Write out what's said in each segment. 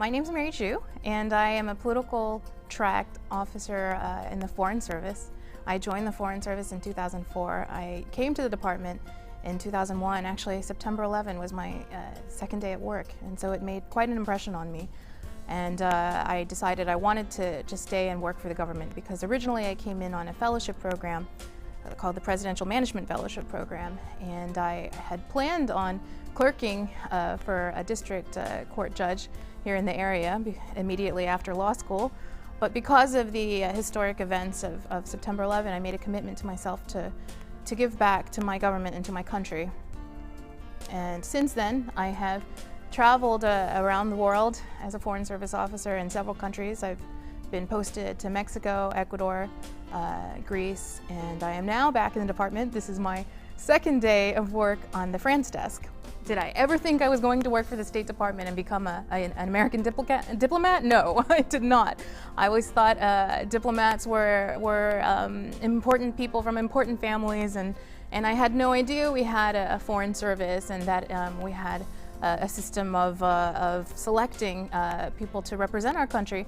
My name is Mary Chu, and I am a political tract officer in the Foreign Service. I joined the Foreign Service in 2004. I came to the department in 2001. Actually, September 11 was my second day at work, and so it made quite an impression on me. And I decided I wanted to just stay and work for the government, because originally I came in on a fellowship program called the Presidential Management Fellowship Program, and I had planned on clerking for a district court judge here in the area immediately after law school. But because of the historic events of September 11, I made a commitment to myself to give back to my government and to my country. And since then, I have traveled around the world as a Foreign Service officer in several countries. I've been posted to Mexico, Ecuador, Greece, and I am now back in the department. This is my second day of work on the France desk. Did I ever think I was going to work for the State Department and become an American diplomat? No, I did not. I always thought diplomats were important people from important families, and I had no idea we had a foreign service, and that we had a system of selecting people to represent our country.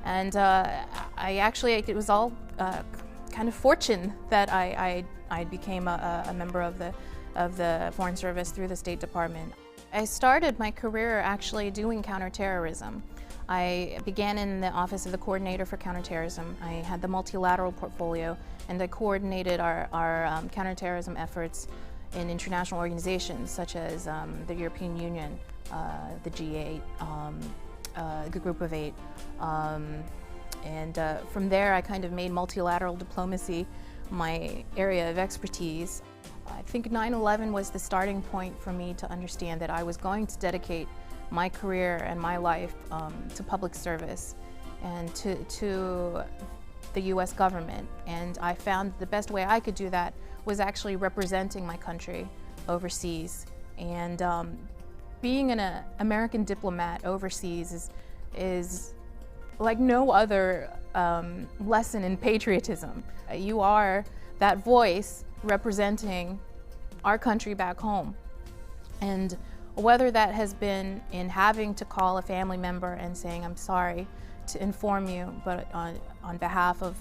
And it was all kind of fortune that I became a member of the Foreign Service through the State Department. I started my career actually doing counterterrorism. I began in the Office of the Coordinator for Counterterrorism. I had the multilateral portfolio, and I coordinated our counterterrorism efforts in international organizations such as the European Union, the G8, the Group of Eight. From there, I kind of made multilateral diplomacy my area of expertise. I think 9/11 was the starting point for me to understand that I was going to dedicate my career and my life to public service and to the U.S. government. And I found the best way I could do that was actually representing my country overseas. And being an American diplomat overseas is like no other lesson in patriotism. You are that voice representing our country back home. And whether that has been in having to call a family member and saying, "I'm sorry to inform you, but on behalf of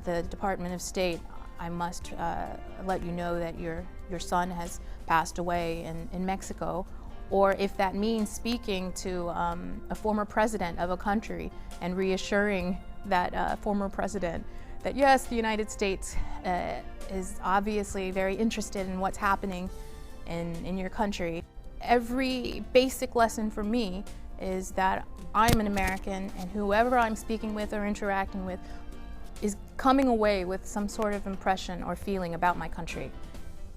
the Department of State, I must let you know that your son has passed away in Mexico," or if that means speaking to a former president of a country and reassuring that former president that yes, the United States is obviously very interested in what's happening in your country. Every basic lesson for me is that I'm an American, and whoever I'm speaking with or interacting with is coming away with some sort of impression or feeling about my country.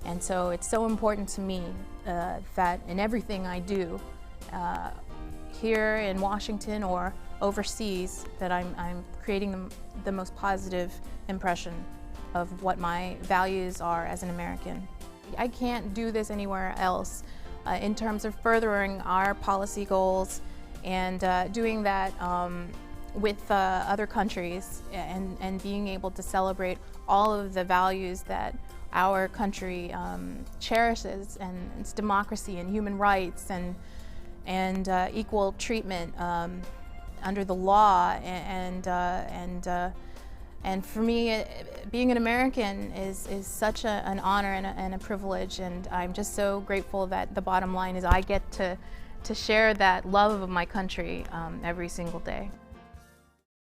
And so it's so important to me that in everything I do, here in Washington or overseas, that I'm creating the most positive impression of what my values are as an American. I can't do this anywhere else in terms of furthering our policy goals and doing that with other countries and being able to celebrate all of the values that our country cherishes, and it's democracy and human rights and equal treatment under the law, and for me, being an American is such an honor and a privilege, and I'm just so grateful that the bottom line is I get to share that love of my country every single day.